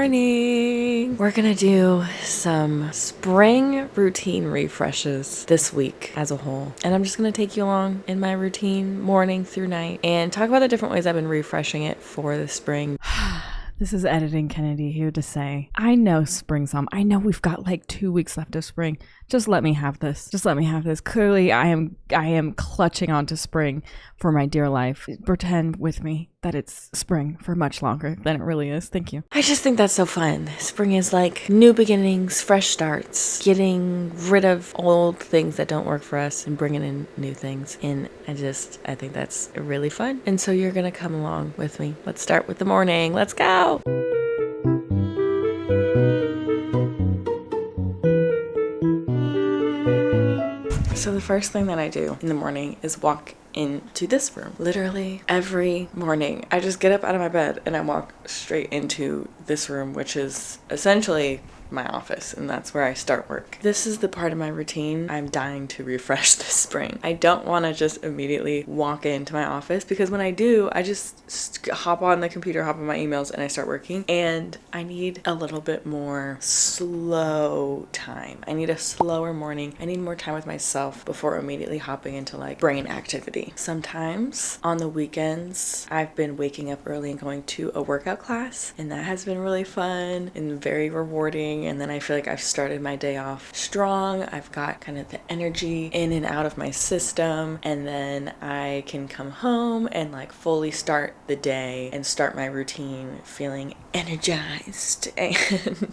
morning. We're gonna do some spring routine refreshes this week as a whole. And I'm just gonna take you along in my routine morning through night and talk about the different ways I've been refreshing it for the spring. This is Editing Kennedy here to say, I know spring's on. I know we've got like 2 weeks left of spring. Just let me have this. Just let me have this. Clearly, I am clutching onto spring for my dear life. Pretend with me that it's spring for much longer than it really is. Thank you. I just think that's so fun. Spring is like new beginnings, fresh starts, getting rid of old things that don't work for us and bringing in new things. And I think that's really fun. And so you're going to come along with me. Let's start with the morning. Let's go. So the first thing that I do in the morning is walk into this room. Literally every morning, I just get up out of my bed and I walk straight into this room, which is essentially my office, and that's where I start work. This is the part of my routine I'm dying to refresh this spring. I don't want to just immediately walk into my office, because when I do, I just hop on the computer, hop on my emails, and I start working, and I need a little bit more slow time. I need a slower morning. I need more time with myself before immediately hopping into like brain activity. Sometimes on the weekends, I've been waking up early and going to a workout class, and that has been really fun and very rewarding. And then I feel like I've started my day off strong. I've got kind of the energy in and out of my system, and then I can come home and like fully start the day and start my routine feeling energized and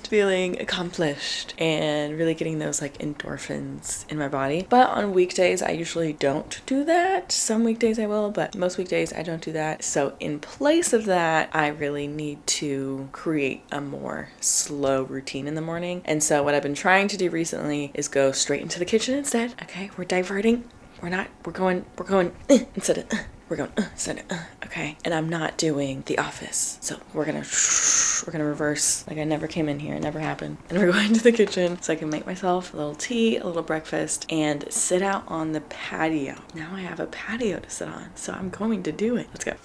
feeling accomplished and really getting those like endorphins in my body. But on weekdays, I usually don't do that. Some weekdays I will, but most weekdays I don't do that. So in place of that, I really need to create a more slow routine in the morning. And so what I've been trying to do recently is go straight into the kitchen instead. Okay, we're diverting. We're going instead of we're going instead of okay. And I'm not doing the office. So we're gonna reverse like I never came in here. It never happened. And we're going to the kitchen so I can make myself a little tea, a little breakfast, and sit out on the patio. Now I have a patio to sit on. So I'm going to do it. Let's go.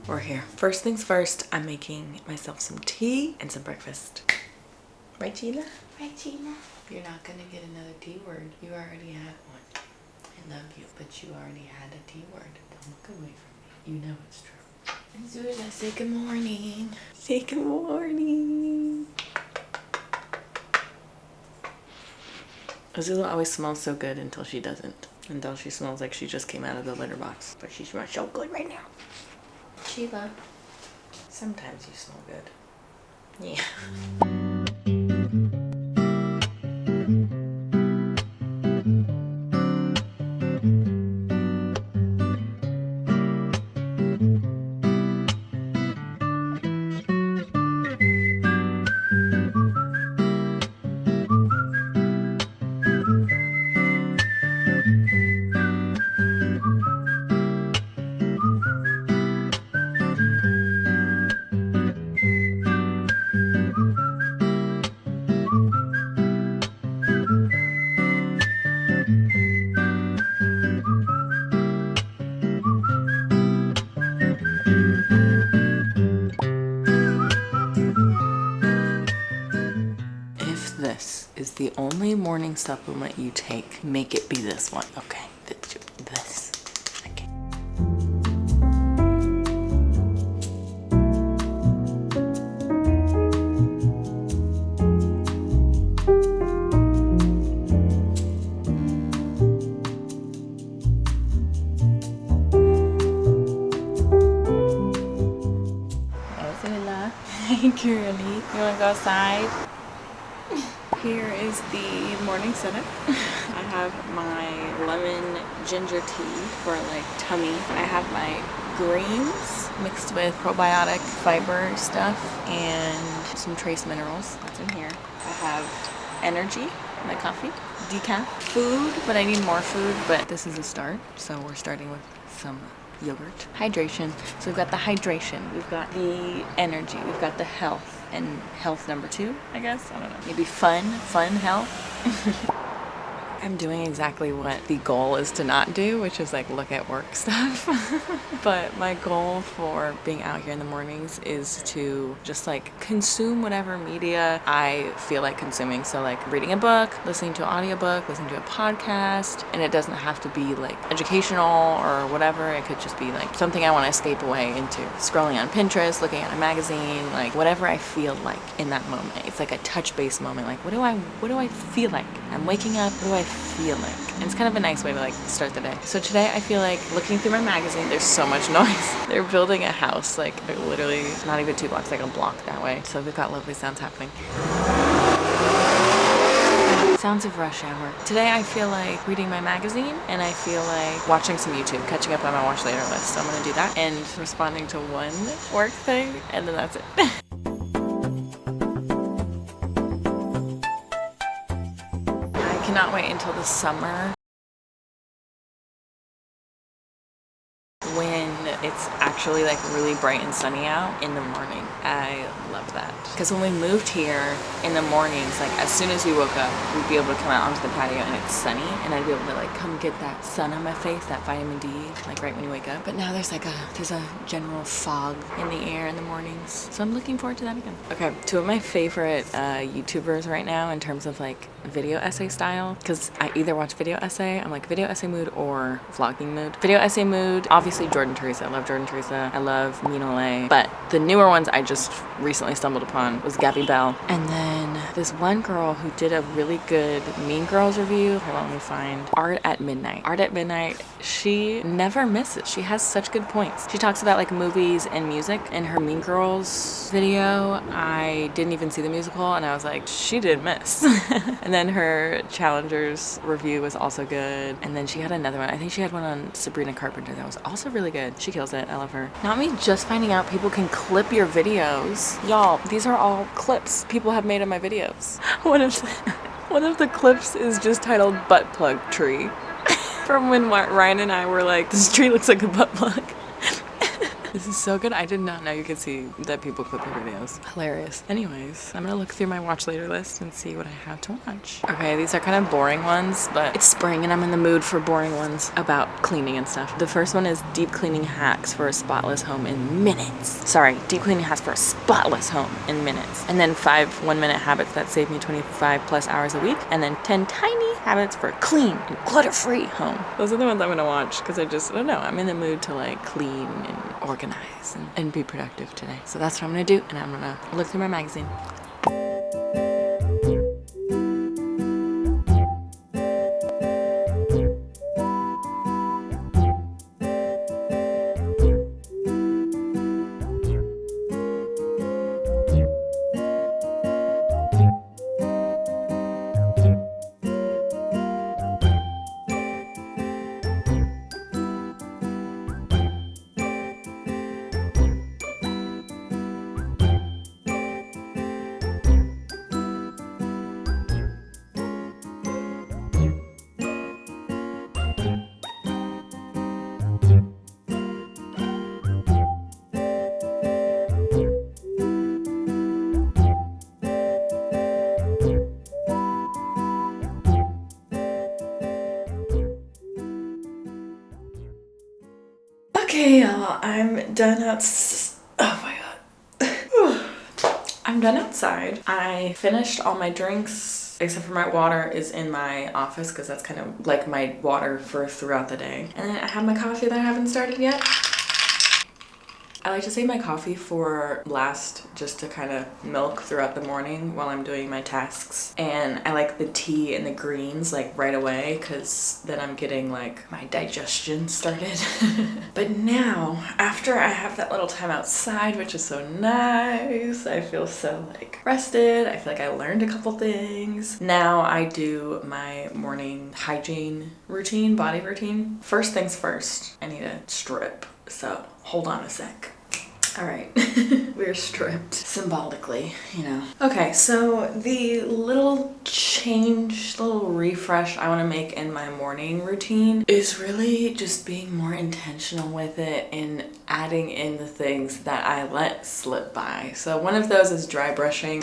We're here. First things first, I'm making myself some tea and some breakfast. Right, Sheila? Right, Sheila? You're not gonna get another T word. You already had one. I love you, but you already had a T word. Don't look away from me. You know it's true. And Zula, say good morning. Say good morning. Azula always smells so good until she doesn't. Until she smells like she just came out of the litter box. But she smells so good right now. Sheila, sometimes you smell good. Yeah. Is the only morning supplement you take, make it be this one. Okay, this. Okay. Ozilla. Hey girlie, you wanna go outside? Here is the morning setup. I have my lemon ginger tea for like tummy. I have my greens mixed with probiotic fiber stuff and some trace minerals. That's in here. I have energy, my coffee, decaf, food, but I need more food, but this is a start. So we're starting with some yogurt. Hydration. So we've got the hydration, we've got the energy, we've got the health. And health number 2, I guess. I don't know. Maybe fun health. I'm doing exactly what the goal is to not do, which is like look at work stuff. But my goal for being out here in the mornings is to just like consume whatever media I feel like consuming. So like reading a book, listening to an audiobook, listening to a podcast, and it doesn't have to be like educational or whatever. It could just be like something I want to escape away into. Scrolling on Pinterest, looking at a magazine, like whatever I feel like in that moment. It's like a touch base moment. Like what do I feel like? I'm waking up, what do I feel like? And it's kind of a nice way to like start the day. So today I feel like looking through my magazine, there's so much noise. They're building a house, like they're literally not even 2 blocks, like a block that way. So they've got lovely sounds happening. Sounds of rush hour. Today I feel like reading my magazine and I feel like watching some YouTube, catching up on my watch later list. So I'm gonna do that and responding to one work thing and then that's it. I cannot wait until the summer when it's actually like really bright and sunny out in the morning. I love that. Because when we moved here in the mornings, like as soon as we woke up, we'd be able to come out onto the patio and it's sunny and I'd be able to like come get that sun on my face, that vitamin D, like right when you wake up. But now there's a general fog in the air in the mornings. So I'm looking forward to that again. Okay, 2 of my favorite YouTubers right now in terms of like video essay style, because I either watch video essay, I'm like video essay mood or vlogging mood. Video essay mood, obviously Jordan Teresa. I love Jordan Teresa. I love Nina Lay. But the newer ones I just recently stumbled upon was Gabby Bell. And then this one girl who did a really good Mean Girls review. Hold on, let me find Art at Midnight. Art at Midnight, she never misses. She has such good points. She talks about like movies and music. In her Mean Girls video, I didn't even see the musical and I was like, she did miss. And then her Challengers review was also good. And then she had another one. I think she had one on Sabrina Carpenter that was also really good. She kills it. I love her. Not me just finding out people can clip your videos. Y'all, these are all clips people have made of my videos. One of the clips is just titled Butt Plug Tree. From when Ryan and I were like, this tree looks like a butt plug. This is so good. I did not know you could see that people clip their videos. Hilarious. Anyways, I'm gonna look through my watch later list and see what I have to watch. Okay, these are kind of boring ones, but it's spring and I'm in the mood for boring ones about cleaning and stuff. The first one is deep cleaning hacks for a spotless home in minutes. Sorry, deep cleaning hacks for a spotless home in minutes. And then 5 1-minute habits that save me 25 plus hours a week. And then 10 tiny habits for a clean and clutter-free home. Those are the ones I'm gonna watch because I don't know, I'm in the mood to like clean and organize and be productive today. So that's what I'm gonna do, and I'm gonna look through my magazine. Okay, y'all, I'm done oh my god. I'm done outside. I finished all my drinks, except for my water is in my office because that's kind of like my water for throughout the day. And then I have my coffee that I haven't started yet. I like to save my coffee for last, just to kind of milk throughout the morning while I'm doing my tasks. And I like the tea and the greens like right away because then I'm getting like my digestion started. But now, after I have that little time outside, which is so nice, I feel so like rested. I feel like I learned a couple things. Now I do my morning hygiene routine, body routine. First things first, I need to strip. So hold on a sec. All right, we're stripped symbolically, you know. Okay, so the little change, little refresh I want to make in my morning routine is really just being more intentional with it and adding in the things that I let slip by. So one of those is dry brushing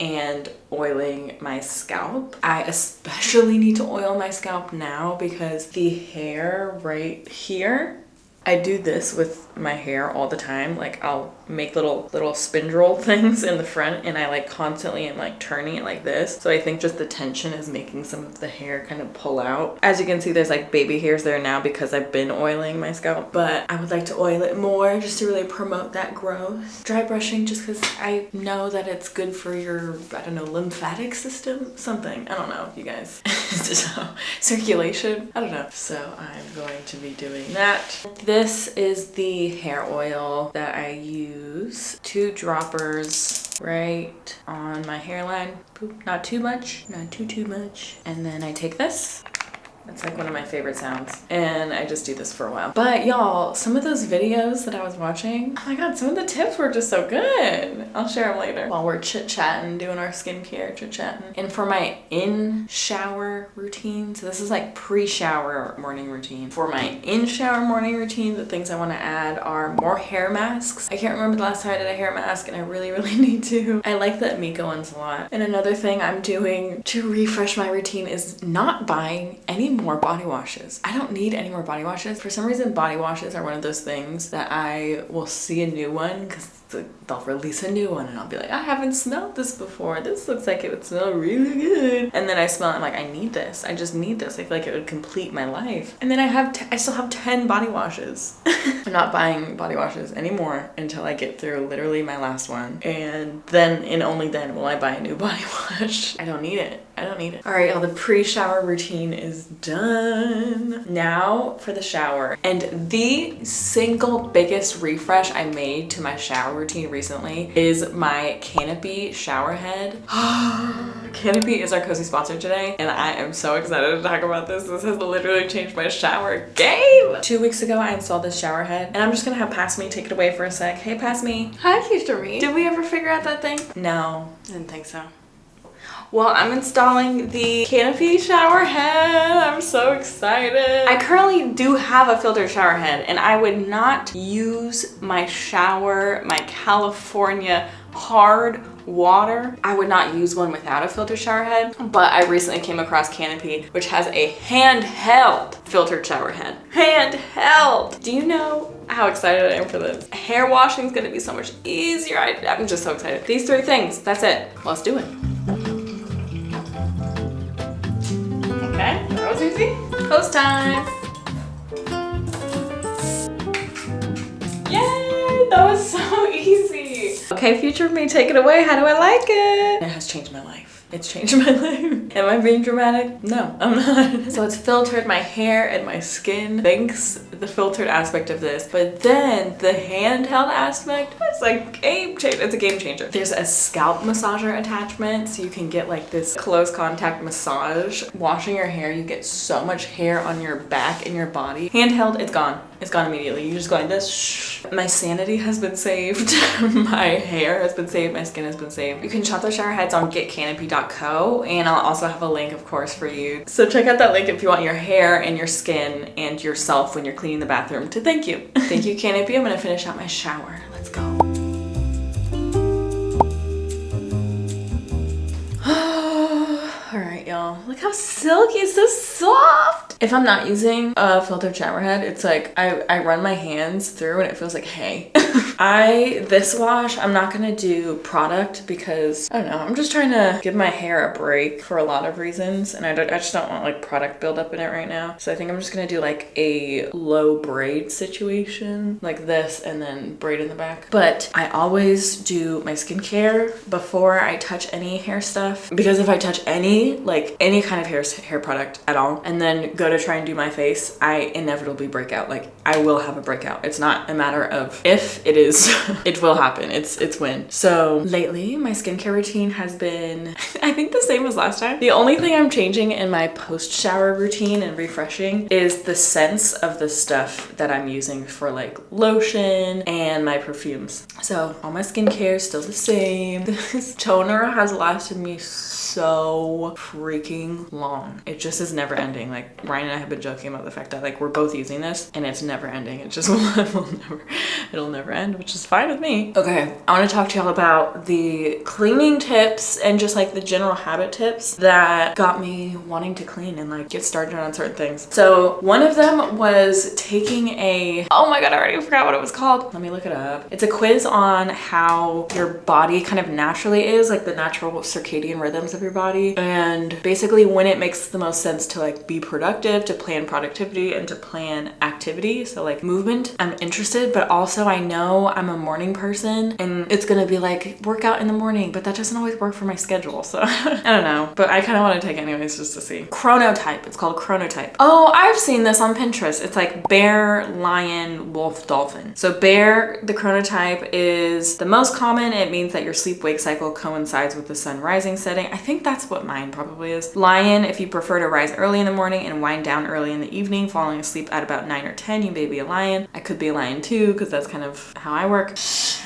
and oiling my scalp. I especially need to oil my scalp now because the hair right here, I do this with my hair all the time. Like I'll make little spindle things in the front and I like constantly am like turning it like this. So I think just the tension is making some of the hair kind of pull out. As you can see, there's like baby hairs there now because I've been oiling my scalp, but I would like to oil it more just to really promote that growth. Dry brushing just because I know that it's good for your, I don't know, lymphatic system, something. I don't know, you guys. So circulation, I don't know. So I'm going to be doing that. This is the hair oil that I use. 2 droppers right on my hairline. Boop. Not too much, not too much. And then I take this. It's like one of my favorite sounds. And I just do this for a while. But y'all, some of those videos that I was watching, oh my God, some of the tips were just so good. I'll share them later while we're chit-chatting, doing our skincare, chit-chatting. And for my in-shower routine, so this is like pre-shower morning routine. For my in-shower morning routine, the things I want to add are more hair masks. I can't remember the last time I did a hair mask and I really need to. I like the Amika ones a lot. And another thing I'm doing to refresh my routine is not buying any more body washes. I don't need any more body washes. For some reason, body washes are one of those things that I will see a new one because they'll release a new one and I'll be like, I haven't smelled this before. This looks like it would smell really good. And then I smell it, I'm like, I need this. I just need this. I feel like it would complete my life. And then I still have 10 body washes. I'm not buying body washes anymore until I get through literally my last one. And then and only then will I buy a new body wash. I don't need it. I don't need it. All right, y'all, the pre-shower routine is done. Now for the shower. And the single biggest refresh I made to my shower routine recently is my Canopy shower head. Canopy is our cozy sponsor today, and I am so excited to talk about this. This has literally changed my shower game. 2 weeks ago, I installed this shower head, and I'm just gonna have Pass Me take it away for a sec. Hey, Pass Me. Hi, Future Me. Did we ever figure out that thing? No. I didn't think so. Well, I'm installing the Canopy shower head. I'm so excited. I currently do have a filtered shower head, and I would not use my California hard water. I would not use one without a filtered shower head, but I recently came across Canopy, which has a handheld filtered shower head. Handheld! Do you know how excited I am for this? Hair washing is gonna be so much easier. I'm just so excited. These 3 things, that's it. Let's do it. Okay, that was easy. Close time. Yay, that was so easy. Okay, Future Me, take it away. How do I like it? It has changed my life. It's changed my life. Am I being dramatic? No, I'm not. So it's filtered my hair and my skin. Thanks the filtered aspect of this. But then the handheld aspect, it's like game changer. It's a game changer. There's a scalp massager attachment, so you can get like this close contact massage. Washing your hair, you get so much hair on your back and your body. Handheld, it's gone. It's gone immediately. You just go like this. Shh. My sanity has been saved. My hair has been saved. My skin has been saved. You can shop the shower heads on getcanopy.co, and I'll also have a link, of course, for you. So check out that link if you want your hair and your skin and yourself when you're cleaning the bathroom to thank you. Thank you, Canopy. I'm gonna finish out my shower. Let's go. All right, y'all. Look how silky, it's so soft. If I'm not using a filtered shower head, it's like I run my hands through and it feels like hay. This wash, I'm not gonna do product because I don't know, I'm just trying to give my hair a break for a lot of reasons, and I just don't want like product buildup in it right now. So I think I'm just gonna do like a low braid situation like this and then braid in the back. But I always do my skincare before I touch any hair stuff, because if I touch any any kind of hair product at all, and then go to try and do my face, I inevitably break out. Like, I will have a breakout. It's not a matter of if, it is. It will happen. It's when. So lately my skincare routine has been, I think, the same as last time. The only thing I'm changing in my post-shower routine and refreshing is the scents of the stuff that I'm using for like lotion and my perfumes. So all my skincare is still the same. This toner has lasted me so freaking long. It just is never ending. Like, Ryan and I have been joking about the fact that like we're both using this and it's never ending. It just it'll never end, which is fine with me. Okay, I want to talk to y'all about the cleaning tips and just like the general habit tips that got me wanting to clean and like get started on certain things. So one of them was taking a, oh my god, I already forgot what it was called. Let me look it up. It's a quiz on how your body kind of naturally is, like the natural circadian rhythms of your body, and basically when it makes the most sense to like be productive, to plan productivity, and to plan activity. So like movement, I'm interested, but also I know I'm a morning person and it's gonna be like work out in the morning, but that doesn't always work for my schedule. So I don't know, but I kind of want to take it anyways just to see. Chronotype, it's called chronotype. Oh, I've seen this on Pinterest. It's like bear, lion, wolf, dolphin. So bear, the chronotype, is the most common. It means that your sleep-wake cycle coincides with the sun rising, setting. I think that's what mine probably is. Lion, if you prefer to rise early in the morning and wind down early in the evening, falling asleep at about 9 or 10, you may be a lion. I could be a lion too, because that's kind of how I work.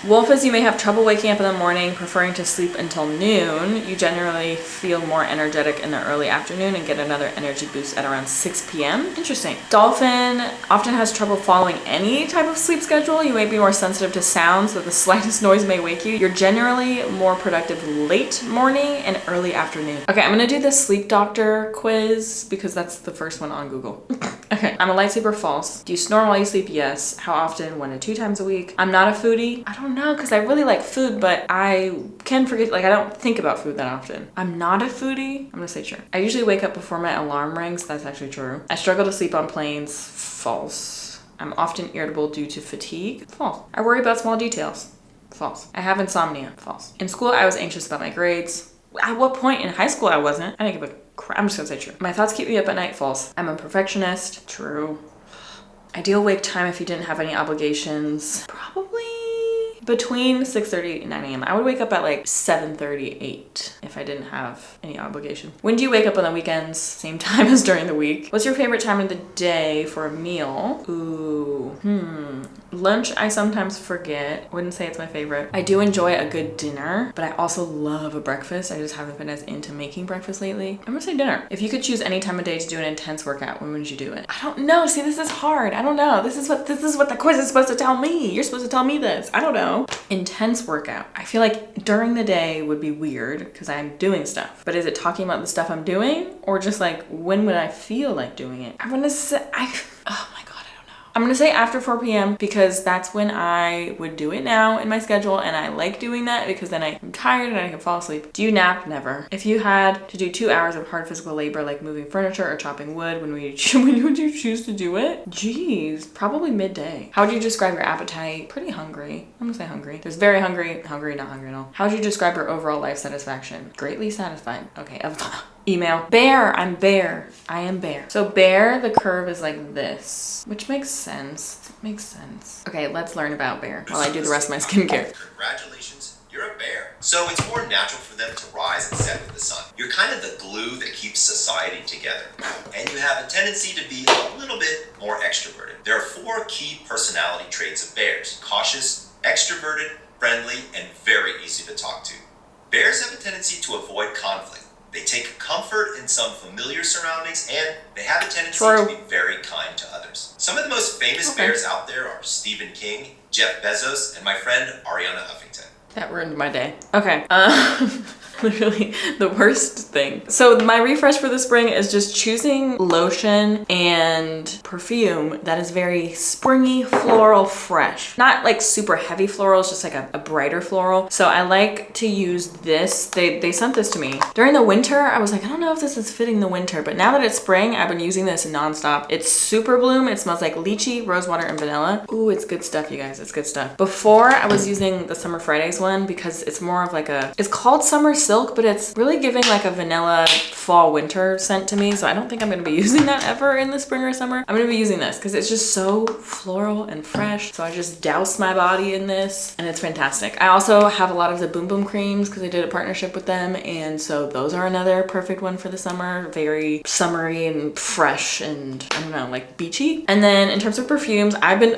Wolf is you may have trouble waking up in the morning, preferring to sleep until noon. You generally feel more energetic in the early afternoon and get another energy boost at around 6 p.m. Interesting. Dolphin often has trouble following any type of sleep schedule. You may be more sensitive to sounds, so the slightest noise may wake you. You're generally more productive late morning and early afternoon. Okay, I'm gonna do the sleep doctor quiz because that's the first one on Google. Okay, I'm a light sleeper, false. Do you snore while you sleep? Yes. How often? 1 to 2 times a week. I'm not a foodie. I don't know, because I really like food, but I can forget, like I don't think about food that often. I'm not a foodie. I'm gonna say true. I usually wake up before my alarm rings. That's actually true. I struggle to sleep on planes. False. I'm often irritable due to fatigue. False. I worry about small details. False. I have insomnia. False. In school, I was anxious about my grades. At what point in high school I wasn't? I didn't give a crap. I'm just gonna say true. My thoughts keep me up at night. False. I'm a perfectionist. True. Ideal wake time if you didn't have any obligations. Probably between 6:30 and 9 a.m. I would wake up at like 7:30, 8 if I didn't have any obligation. When do you wake up on the weekends? Same time as during the week. What's your favorite time of the day for a meal? Lunch, I sometimes forget. Wouldn't say it's my favorite. I do enjoy a good dinner, but I also love a breakfast. I just haven't been as into making breakfast lately. I'm gonna say dinner. If you could choose any time of day to do an intense workout, when would you do it? I don't know. See, this is hard. I don't know. This is what the quiz is supposed to tell me. You're supposed to tell me this. I don't know. Intense workout. I feel like during the day would be weird because I'm doing stuff. But is it talking about the stuff I'm doing or just like when would I feel like doing it? I'm gonna say oh my god. I'm gonna say after 4 p.m. because that's when I would do it now in my schedule, and I like doing that because then I'm tired and I can fall asleep. Do you nap? Never. If you had to do 2 hours of hard physical labor like moving furniture or chopping wood, when would you choose to do it? Jeez, probably midday. How would you describe your appetite? Pretty hungry. I'm gonna say hungry. There's very hungry, not hungry at all. How would you describe your overall life satisfaction? Greatly satisfied. Okay. Email. Bear. I'm bear. I am bear. So bear, the curve is like this, which makes sense. Makes sense. Okay, let's learn about bear while I do the rest of my skincare. Congratulations, you're a bear. So it's more natural for them to rise and set with the sun. You're kind of the glue that keeps society together. And you have a tendency to be a little bit more extroverted. There are 4 key personality traits of bears: cautious, extroverted, friendly, and very easy to talk to. Bears have a tendency to avoid conflict. They take comfort in some familiar surroundings, and they have a tendency to be very kind to others. Some of the most famous bears out there are Stephen King, Jeff Bezos, and my friend Ariana Huffington. That ruined my day. Okay. Literally the worst thing. So my refresh for the spring is just choosing lotion and perfume that is very springy, floral, fresh. Not like super heavy florals, just like a brighter floral. So I like to use this. They sent this to me. During the winter, I was like, I don't know if this is fitting the winter, but now that it's spring, I've been using this nonstop. It's super bloom. It smells like lychee, rosewater, and vanilla. Ooh, it's good stuff, you guys. It's good stuff. Before, I was using the Summer Fridays one because it's more of like it's called Summer silk, but it's really giving like a vanilla fall winter scent to me. So I don't think I'm gonna be using that ever in the spring or summer. I'm gonna be using this because it's just so floral and fresh. So I just douse my body in this and it's fantastic. I also have a lot of the Boom Boom creams because I did a partnership with them. And so those are another perfect one for the summer. Very summery and fresh and I don't know, like beachy. And then in terms of perfumes, I've been,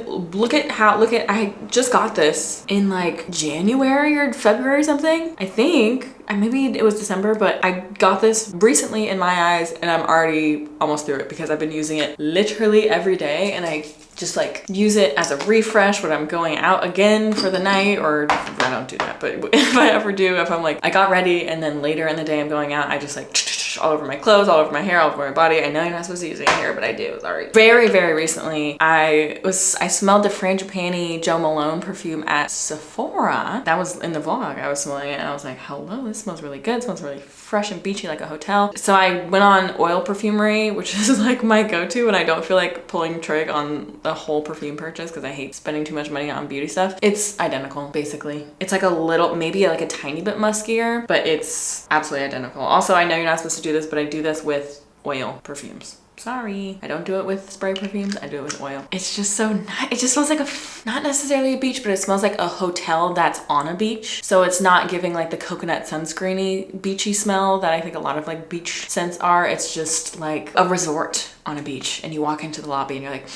I just got this in like January or February or something. I think. Maybe it was December, but I got this recently in my eyes and I'm already almost through it because I've been using it literally every day and I just like use it as a refresh when I'm going out again for the night, or I don't do that, but if I ever do, if I'm like, I got ready and then later in the day I'm going out, I just like all over my clothes, all over my hair, all over my body. I know you're not supposed to use it here, but I do, sorry. Very, very recently, I smelled the Frangipani Jo Malone perfume at Sephora. That was in the vlog, I was smelling it and I was like, hello, this smells really good. It smells really fresh and beachy like a hotel. So I went on Oil Perfumery, which is like my go-to when I don't feel like pulling trig on a whole perfume purchase because I hate spending too much money on beauty stuff. It's identical, basically. It's like a little, maybe like a tiny bit muskier, but it's absolutely identical. Also, I know you're not supposed to do this, but I do this with oil perfumes. Sorry, I don't do it with spray perfumes. I do it with oil. It's just so nice. It just smells like not necessarily a beach, but it smells like a hotel that's on a beach. So it's not giving like the coconut sunscreeny beachy smell that I think a lot of like beach scents are. It's just like a resort on a beach and you walk into the lobby and you're like,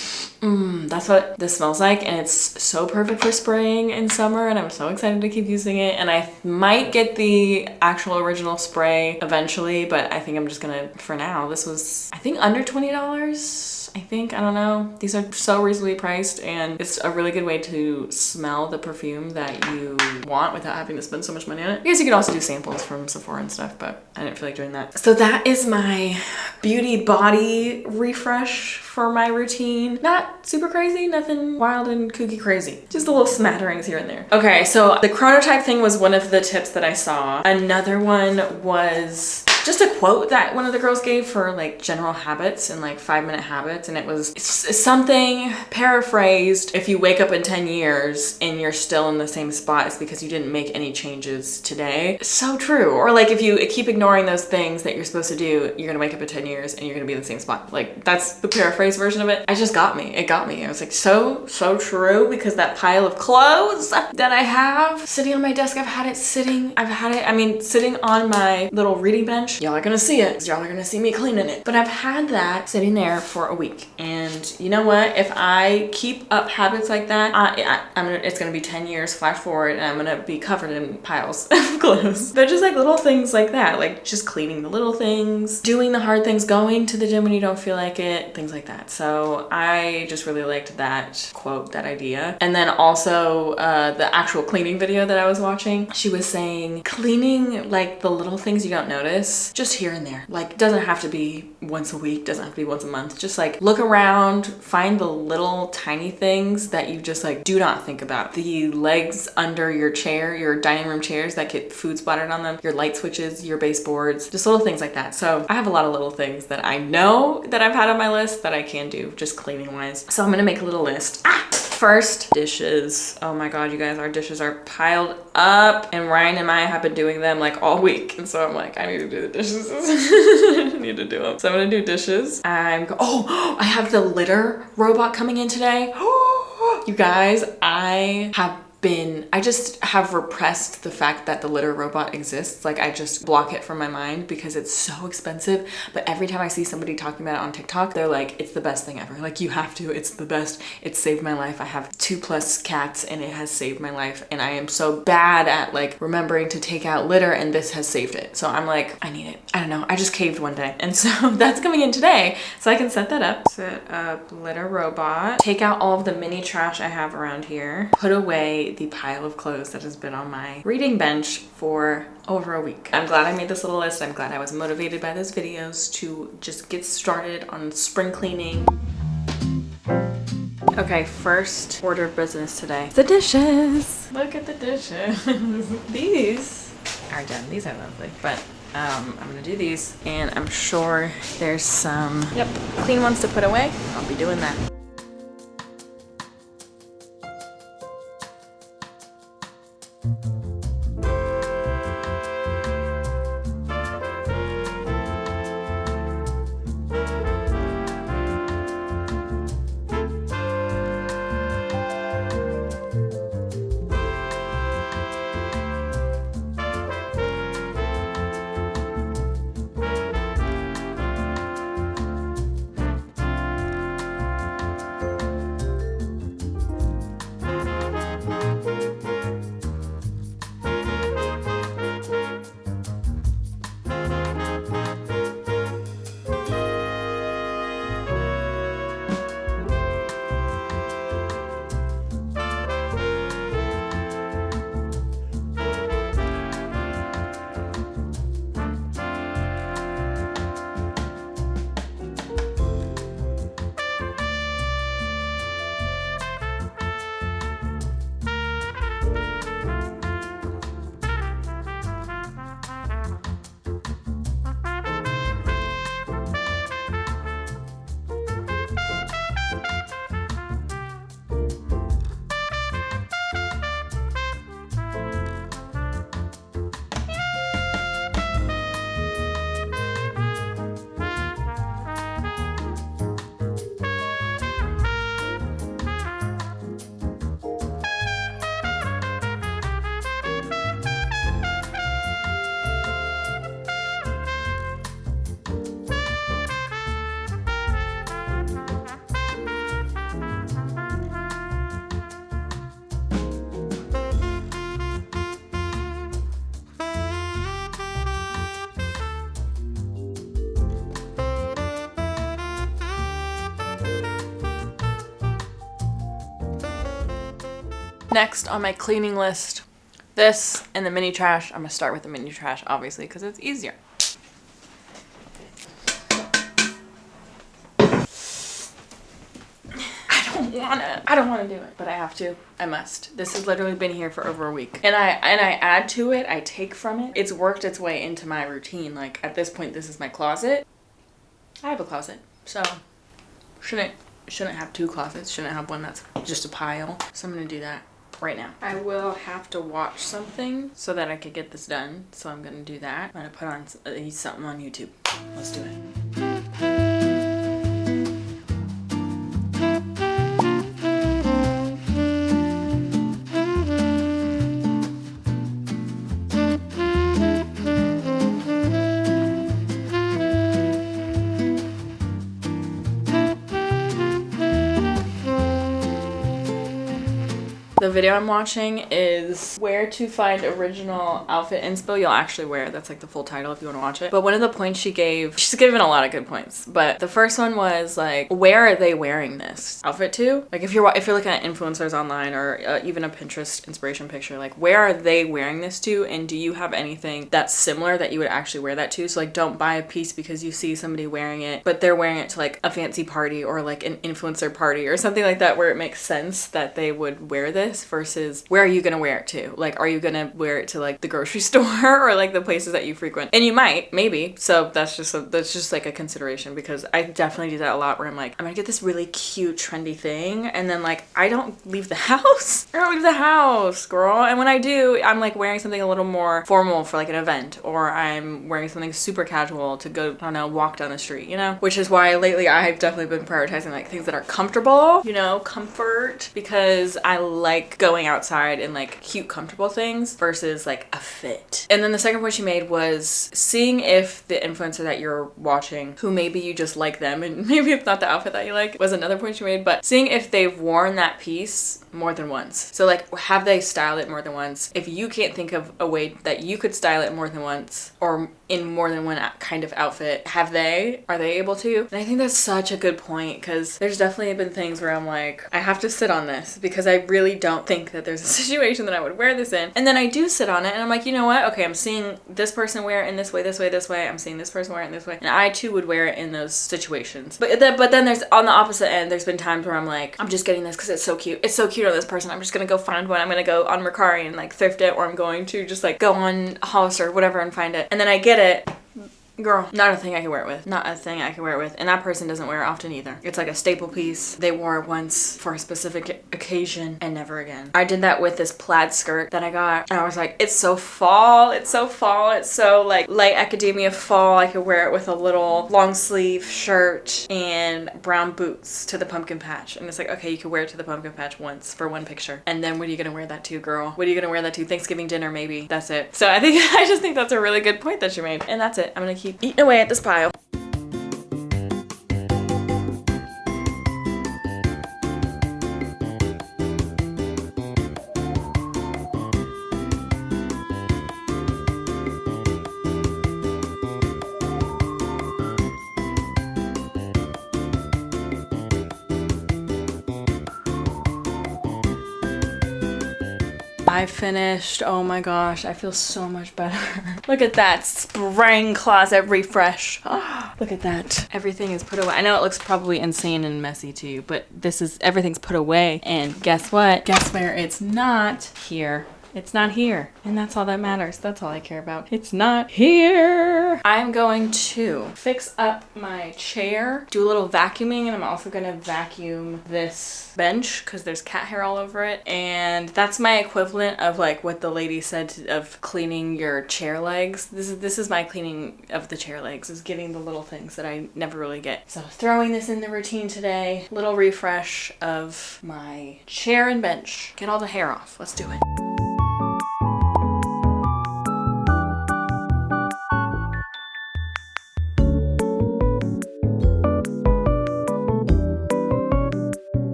that's what this smells like. And it's so perfect for spraying in summer and I'm so excited to keep using it. And I might get the actual original spray eventually, but I think I'm just gonna, for now, this was, I think under $20. I think, I don't know. These are so reasonably priced and it's a really good way to smell the perfume that you want without having to spend so much money on it. I guess you could also do samples from Sephora and stuff, but I didn't feel like doing that. So that is my beauty body refresh for my routine. Not super crazy, nothing wild and kooky crazy. Just a little smatterings here and there. Okay, so the chronotype thing was one of the tips that I saw. Another one was just a quote that one of the girls gave for like general habits and like 5-minute habits. And it was something paraphrased. If you wake up in 10 years and you're still in the same spot, it's because you didn't make any changes today. So true. Or like if you keep ignoring those things that you're supposed to do, you're gonna wake up in 10 years and you're gonna be in the same spot. Like that's the paraphrase version of it. It just got me. It got me. I was like, so true, because that pile of clothes that I have sitting on my desk, I've had it sitting on my little reading bench. Y'all are gonna see it. Y'all are gonna see me cleaning it. But I've had that sitting there for a week. And you know what? If I keep up habits like that, it's gonna be 10 years, flash forward, and I'm gonna be covered in piles of clothes. But just like little things like that, like just cleaning the little things, doing the hard things, going to the gym when you don't feel like it, things like that. So I just really liked that quote, that idea. And then also the actual cleaning video that I was watching, she was saying cleaning like the little things you don't notice, just here and there. Like doesn't have to be once a week, doesn't have to be once a month. Just like look around, find the little tiny things that you just like do not think about. The legs under your chair, your dining room chairs that get food splattered on them, your light switches, your baseboards, just little things like that. So I have a lot of little things that I know that I've had on my list that I can do just cleaning wise. So I'm gonna make a little list. First, dishes. Oh my God, you guys, our dishes are piled up and Ryan and I have been doing them like all week. And so I'm like, I need to do the dishes. I need to do them. So I'm gonna do dishes. I have the litter robot coming in today. You guys, I just have repressed the fact that the litter robot exists. Like I just block it from my mind because it's so expensive. But every time I see somebody talking about it on TikTok, they're like, it's the best thing ever. Like you have to, it's the best. It's saved my life. I have 2+ cats and it has saved my life. And I am so bad at like remembering to take out litter and this has saved it. So I'm like, I need it. I don't know. I just caved one day. And so that's coming in today. So I can set that up. Set up litter robot. Take out all of the mini trash I have around here. Put away the pile of clothes that has been on my reading bench for over a week. I'm glad I made this little list. I'm glad I was motivated by those videos to just get started on spring cleaning. Okay, first order of business today. The dishes. Look at the dishes. These are done. These are lovely, but I'm gonna do these and I'm sure there's some clean ones to put away. I'll be doing that. Next on my cleaning list, this and the mini trash. I'm gonna start with the mini trash, obviously, because it's easier. I don't wanna do it, but I have to. I must. This has literally been here for over a week. And I add to it, I take from it. It's worked its way into my routine. Like at this point, this is my closet. I have a closet, so shouldn't have two closets. Shouldn't have one that's just a pile. So I'm gonna do that right now. I will have to watch something so that I could get this done. So I'm gonna do that. I'm gonna put on something on YouTube. Let's do it. The video I'm watching is Where to Find Original Outfit Inspo You'll Actually Wear. That's like the full title if you want to watch it. But one of the points she gave, she's given a lot of good points. But the first one was like, where are they wearing this outfit to? Like if you're looking at influencers online or even a Pinterest inspiration picture, like where are they wearing this to? And do you have anything that's similar that you would actually wear that to? So like don't buy a piece because you see somebody wearing it, but they're wearing it to like a fancy party or like an influencer party or something like that where it makes sense that they would wear this. Versus where are you gonna wear it to? Like are you gonna wear it to like the grocery store or like the places that you frequent? And you might, maybe. So that's just like a consideration, because I definitely do that a lot where I'm like, I'm gonna get this really cute trendy thing and then like I don't leave the house. I don't leave the house, girl. And when I do, I'm like wearing something a little more formal for like an event, or I'm wearing something super casual to go, I don't know, walk down the street, you know? Which is why lately I've definitely been prioritizing like things that are comfortable, you know, comfort, because I like going outside in like cute, comfortable things versus like a fit. And then the second point she made was seeing if the influencer that you're watching, who maybe you just like them and maybe it's not the outfit that you like, was another point she made, but seeing if they've worn that piece more than once. So like, have they styled it more than once? If you can't think of a way that you could style it more than once or in more than one kind of outfit, are they able to? And I think that's such a good point, because there's definitely been things where I'm like, I have to sit on this because I really don't think that there's a situation that I would wear this in. And then I do sit on it and I'm like, you know what? Okay, I'm seeing this person wear it in this way, this way, this way. I'm seeing this person wear it in this way. And I too would wear it in those situations. But then there's on the opposite end, there's been times where I'm like, I'm just getting this because it's so cute. It's so cute on this person. I'm just gonna go find one. I'm gonna go on Mercari and like thrift it, or I'm going to just like go on Hollister or whatever and find it. And then I get it. Girl, not a thing I can wear it with. Not a thing I can wear it with. And that person doesn't wear it often either. It's like a staple piece. They wore it once for a specific occasion and never again. I did that with this plaid skirt that I got. And I was like, it's so fall. It's so fall. It's so like light academia fall. I could wear it with a little long sleeve shirt and brown boots to the pumpkin patch. And it's like, okay, you could wear it to the pumpkin patch once for one picture. And then what are you gonna wear that to, girl? What are you gonna wear that to? Thanksgiving dinner, maybe. That's it. So I just think that's a really good point that you made. And that's it. I'm gonna keep eating away at this pile. I finished. Oh my gosh, I feel so much better. Look at that spring closet refresh. Oh, look at that. Everything is put away. I know it looks probably insane and messy to you, but everything's put away. And guess what? Guess where it's not? Here. It's not here. And that's all that matters. That's all I care about. It's not here. I'm going to fix up my chair, do a little vacuuming, and I'm also gonna vacuum this bench because there's cat hair all over it. And that's my equivalent of like what the lady said of cleaning your chair legs. This is my cleaning of the chair legs, is getting the little things that I never really get. So throwing this in the routine today, little refresh of my chair and bench. Get all the hair off. Let's do it.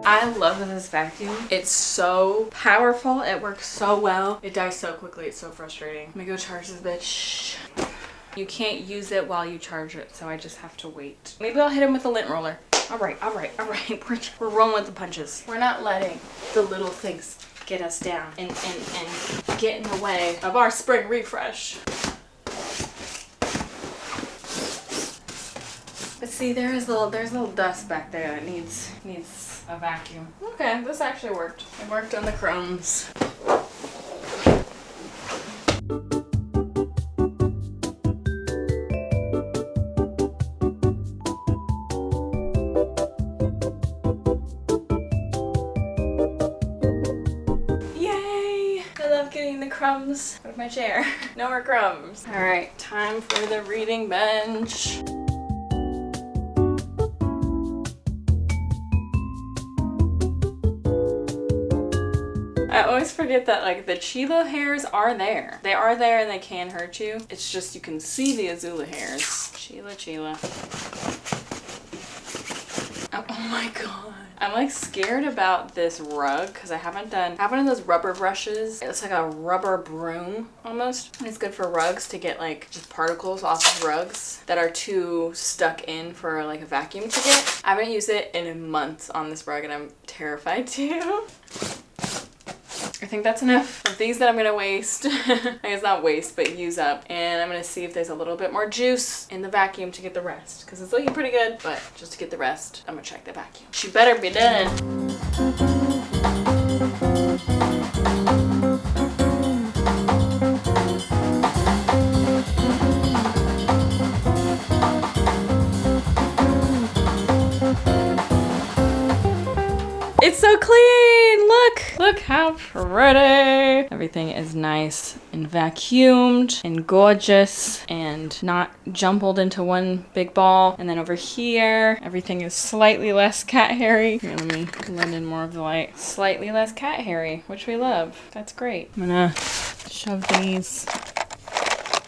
I love this vacuum. It's so powerful. It works so well. It dies so quickly. It's so frustrating. Let me go charge this bitch. You can't use it while you charge it, so I just have to wait. Maybe I'll hit him with a lint roller. All right. We're rolling with the punches. We're not letting the little things get us down and get in the way of our spring refresh. But see, there's a little dust back there that needs a vacuum. Okay, this actually worked. It worked on the crumbs. Crumbs out of my chair. No more crumbs. All right, time for the reading bench. I always forget that like the Chila hairs are there. They are there and they can hurt you. It's just you can see the Azula hairs. Chila. Oh my god. I'm like scared about this rug because I have one of those rubber brushes. It's like a rubber broom almost. And it's good for rugs to get like just particles off of rugs that are too stuck in for like a vacuum to get. I haven't used it in months on this rug and I'm terrified too. I think that's enough of these that I'm gonna waste. I guess not waste, but use up. And I'm gonna see if there's a little bit more juice in the vacuum to get the rest. Because it's looking pretty good, but just to get the rest, I'm gonna check the vacuum. She better be done. It's so clean! Look how pretty! Everything is nice and vacuumed and gorgeous and not jumbled into one big ball. And then over here, everything is slightly less cat hairy. Here, let me blend in more of the light. Slightly less cat hairy, which we love. That's great. I'm gonna shove these,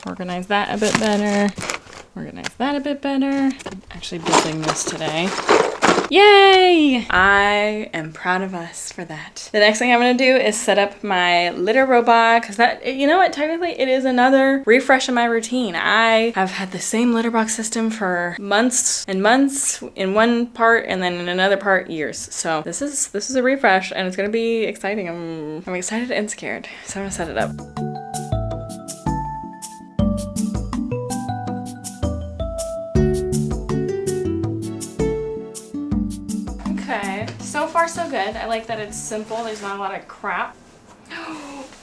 organize that a bit better, organize that a bit better. I'm actually building this today. Yay! I am proud of us for that. The next thing I'm gonna do is set up my litter robot because that, you know what, technically it is another refresh in my routine. I have had the same litter box system for months and months in one part and then in another part years. So this is a refresh and it's gonna be exciting. I'm excited and scared. So I'm gonna set it up. So far so good. I like that it's simple. There's not a lot of crap.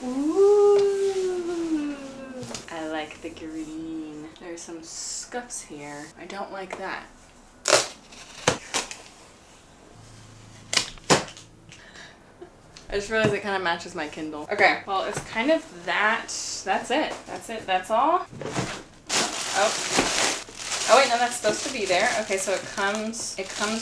Ooh. I like the green. There's some scuffs here. I don't like that. I just realized it kind of matches my Kindle. Okay, well it's kind of that. That's it. That's all. Oh wait, no, that's supposed to be there. Okay, so it comes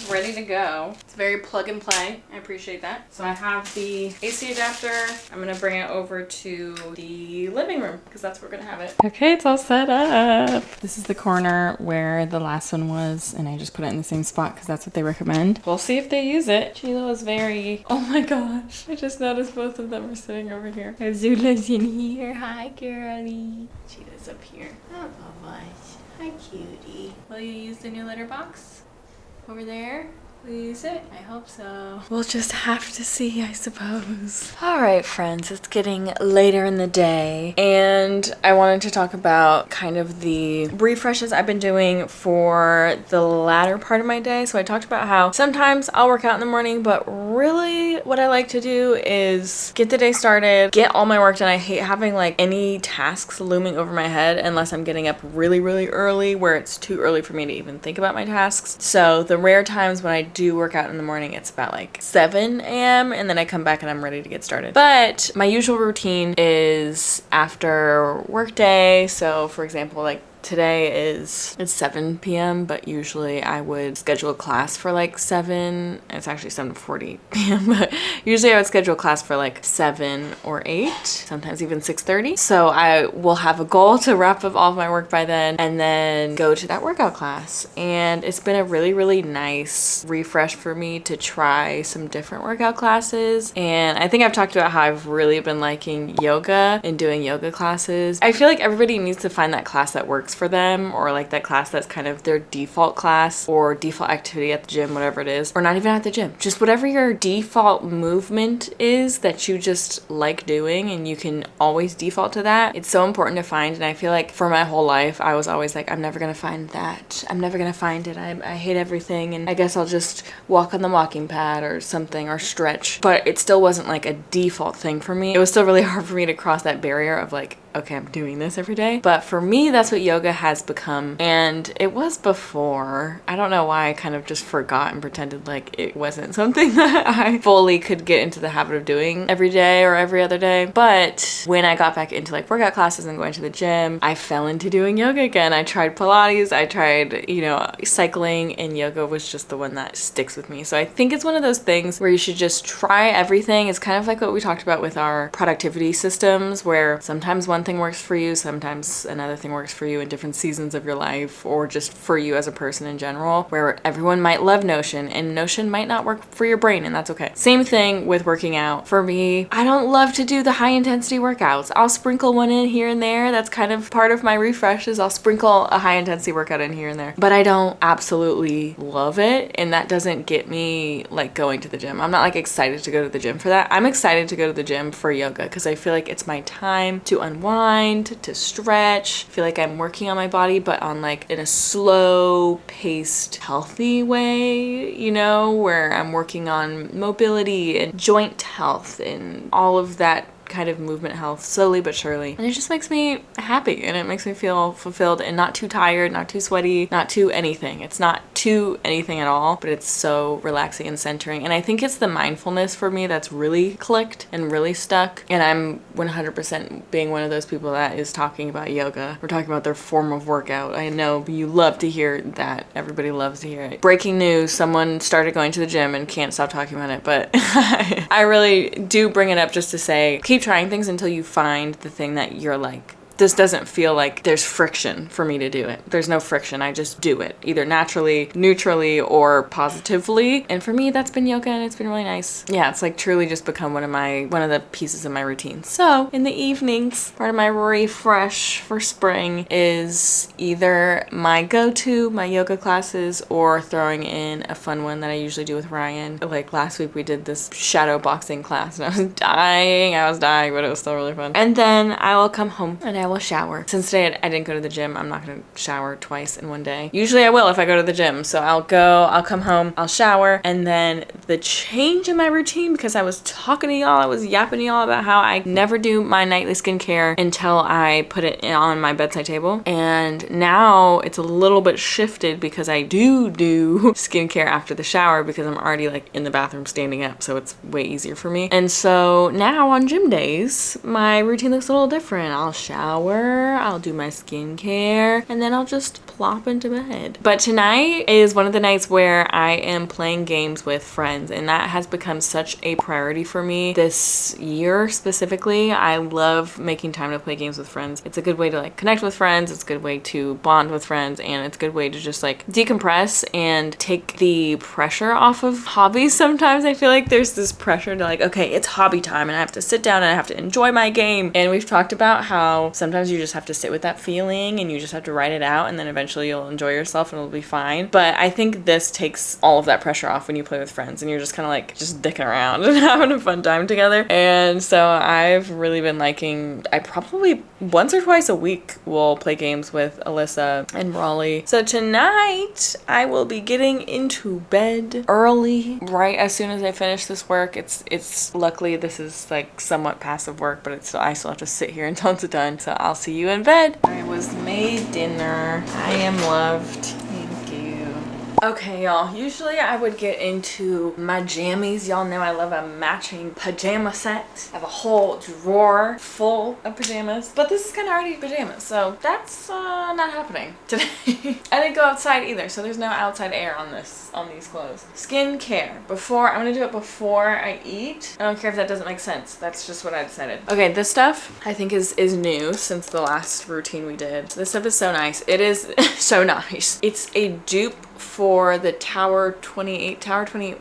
ready to go. It's very plug and play. I appreciate that. So I have the AC adapter. I'm gonna bring it over to the living room because that's where we're gonna have it. Okay, it's all set up. This is the corner where the last one was, and I just put it in the same spot because that's what they recommend. We'll see if they use it. Chila is very, oh my gosh. I just noticed both of them are sitting over here. Azula's in here. Hi, girlie. Chila's up here. Oh, my. Hi, cutie. Will you use the new litter box? Over there? Will you use it? I hope so. We'll just have to see, I suppose. All right, friends, it's getting later in the day, and I wanted to talk about kind of the refreshes I've been doing for the latter part of my day. So I talked about how sometimes I'll work out in the morning, but really what I like to do is get the day started, get all my work done. I hate having like any tasks looming over my head unless I'm getting up really, really early where it's too early for me to even think about my tasks. So the rare times when I do work out in the morning, it's about like 7 a.m. and then I come back and I'm ready to get started. But my usual routine is after work day. So for example, like today it's 7 p.m. but usually I would schedule a class for like 7. It's actually 7:40 p.m. but usually I would schedule a class for like 7 or 8, sometimes even 6:30. So I will have a goal to wrap up all of my work by then and then go to that workout class. And it's been a really, really nice refresh for me to try some different workout classes. And I think I've talked about how I've really been liking yoga and doing yoga classes. I feel like everybody needs to find that class that works works for them, or like that class that's kind of their default class or default activity at the gym, whatever it is, or not even at the gym, just whatever your default movement is that you just like doing and you can always default to that. It's so important to find, and I feel like for my whole life I was always like, I'm never gonna find that, I'm never gonna find it, I hate everything, and I guess I'll just walk on the walking pad or something, or stretch. But it still wasn't like a default thing for me. It was still really hard for me to cross that barrier of like, okay, I'm doing this every day. But for me, that's what yoga has become. And it was before. I don't know why I kind of just forgot and pretended like it wasn't something that I fully could get into the habit of doing every day or every other day. But when I got back into like workout classes and going to the gym, I fell into doing yoga again. I tried Pilates, I tried, you know, cycling, and yoga was just the one that sticks with me. So I think it's one of those things where you should just try everything. It's kind of like what we talked about with our productivity systems, where sometimes one thing works for you, sometimes another thing works for you in different seasons of your life, or just for you as a person in general, where everyone might love Notion and Notion might not work for your brain, and that's okay. Same thing with working out. For me, I don't love to do the high intensity workouts. I'll sprinkle one in here and there. That's kind of part of my refreshes. I'll sprinkle a high intensity workout in here and there, but I don't absolutely love it, and that doesn't get me like going to the gym. I'm not like excited to go to the gym for that. I'm excited to go to the gym for yoga because I feel like it's my time to unwind, to stretch. I feel like I'm working on my body, but on like in a slow paced, healthy way, you know, where I'm working on mobility and joint health and all of that kind of movement health, slowly but surely. And it just makes me happy, and it makes me feel fulfilled and not too tired, not too sweaty, not too anything. It's not too anything at all, but it's so relaxing and centering. And I think it's the mindfulness for me that's really clicked and really stuck. And I'm 100% being one of those people that is talking about yoga. We're talking about their form of workout. I know you love to hear that. Everybody loves to hear it. Breaking news, someone started going to the gym and can't stop talking about it, but I really do bring it up just to say, keep trying things until you find the thing that you're like, this doesn't feel like there's friction for me to do it. There's no friction. I just do it either naturally, neutrally, or positively. And for me, that's been yoga, and it's been really nice. Yeah, it's like truly just become one of the pieces of my routine. So in the evenings, part of my refresh for spring is either my go-to, my yoga classes, or throwing in a fun one that I usually do with Ryan. Like last week we did this shadow boxing class, and I was dying, but it was still really fun. And then I will come home and I will shower. Since today I didn't go to the gym, I'm not gonna shower twice in one day. Usually I will if I go to the gym. So I'll come home, I'll shower, and then the change in my routine, because I was talking to y'all, I was yapping to y'all about how I never do my nightly skincare until I put it on my bedside table. And now it's a little bit shifted because I do skincare after the shower because I'm already like in the bathroom standing up, so it's way easier for me. And so now on gym days, my routine looks a little different. I'll shower, I'll do my skincare, and then I'll just plop into bed. But tonight is one of the nights where I am playing games with friends, and that has become such a priority for me this year specifically. I love making time to play games with friends. It's a good way to like connect with friends, it's a good way to bond with friends, and it's a good way to just like decompress and take the pressure off of hobbies. Sometimes I feel like there's this pressure to like, okay, it's hobby time and I have to sit down and I have to enjoy my game. And we've talked about how sometimes you just have to sit with that feeling and you just have to write it out, and then eventually you'll enjoy yourself and it'll be fine. But I think this takes all of that pressure off when you play with friends and you're just kind of like just dicking around and having a fun time together. And so I've really been liking, I probably once or twice a week will play games with Alyssa and Raleigh. So tonight I will be getting into bed early, right as soon as I finish this work. It's luckily this is like somewhat passive work, but I still have to sit here until it's done. So I'll see you in bed. I was made dinner. I am loved. Thank you. Okay, y'all. Usually I would get into my jammies. Y'all know I love a matching pajama set. I have a whole drawer full of pajamas, but this is kind of already pajamas, so that's not happening today. I didn't go outside either, so there's no outside air on these clothes. Skincare. I'm gonna do it before I eat. I don't care if that doesn't make sense. That's just what I decided. Okay, this stuff I think is new since the last routine we did. This stuff is so nice. It is so nice. It's a dupe for the Tower 28,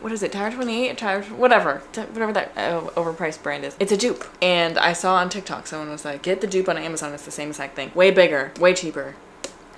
what is it? Tower 28? Whatever that overpriced brand is. It's a dupe. And I saw on TikTok, someone was like, get the dupe on Amazon. It's the same exact thing. Way bigger, way cheaper.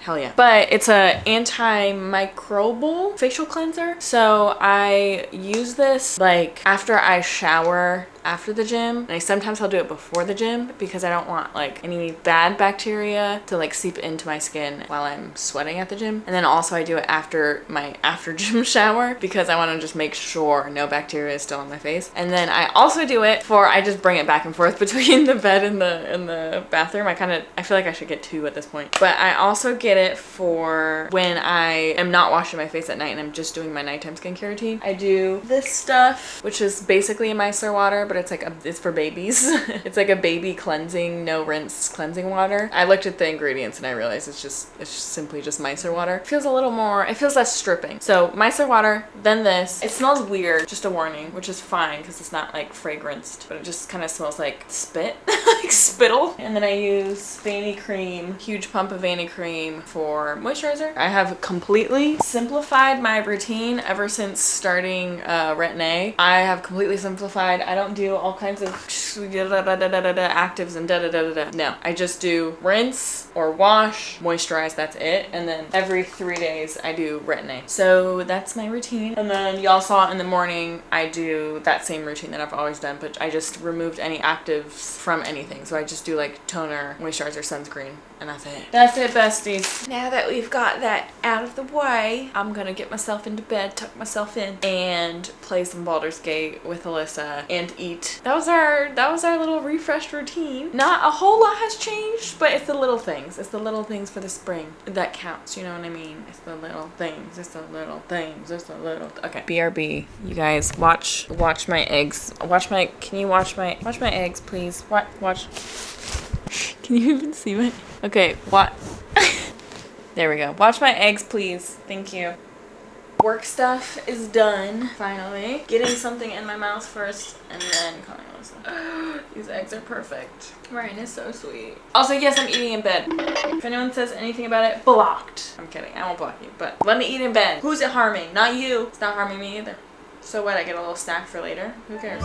Hell yeah. But it's a antimicrobial facial cleanser. So I use this like after I shower after the gym, and sometimes I'll do it before the gym because I don't want like any bad bacteria to like seep into my skin while I'm sweating at the gym. And then also I do it after my after gym shower because I want to just make sure no bacteria is still on my face. And then I also do it for, I just bring it back and forth between the bed and the bathroom. I feel like I should get two at this point. But I also get it for when I am not washing my face at night and I'm just doing my nighttime skincare routine. I do this stuff, which is basically a micellar water, but it's like it's for babies. It's like a baby cleansing, no rinse cleansing water. I looked at the ingredients and I realized it's just simply just micellar water. It feels a little more, it feels less stripping. So micellar water, then this. It smells weird, just a warning, which is fine because it's not like fragranced, but it just kind of smells like spit, like spittle. And then I use Vanny Cream, huge pump of Vanny Cream for moisturizer. I have completely simplified my routine ever since starting Retin-A. I have completely simplified. I don't do all kinds of actives and da-da-da-da-da. No, I just do rinse or wash, moisturize, that's it. And then every 3 days I do Retin-A. So that's my routine. And then y'all saw in the morning, I do that same routine that I've always done, but I just removed any actives from anything. So I just do like toner, moisturizer, sunscreen, and that's it. That's it, besties. Now that we've got that out of the way, I'm gonna get myself into bed, tuck myself in, and play some Baldur's Gate with Alyssa and eat. That was our little refreshed routine. Not a whole lot has changed, but it's the little things. It's the little things for the spring that counts, you know what I mean? It's the little things. It's the little things. It's the little okay. BRB, you guys watch my eggs. Can you watch my eggs, please? Watch. Can you even see my? Okay, what? There we go. Watch my eggs, please. Thank you. Work stuff is done, finally. Getting something in my mouth first, and then calling Alyssa. These eggs are perfect. Ryan is so sweet. Also, yes, I'm eating in bed. If anyone says anything about it, blocked. I'm kidding. I won't block you, but let me eat in bed. Who's it harming? Not you. It's not harming me either. So what? I get a little snack for later? Who cares?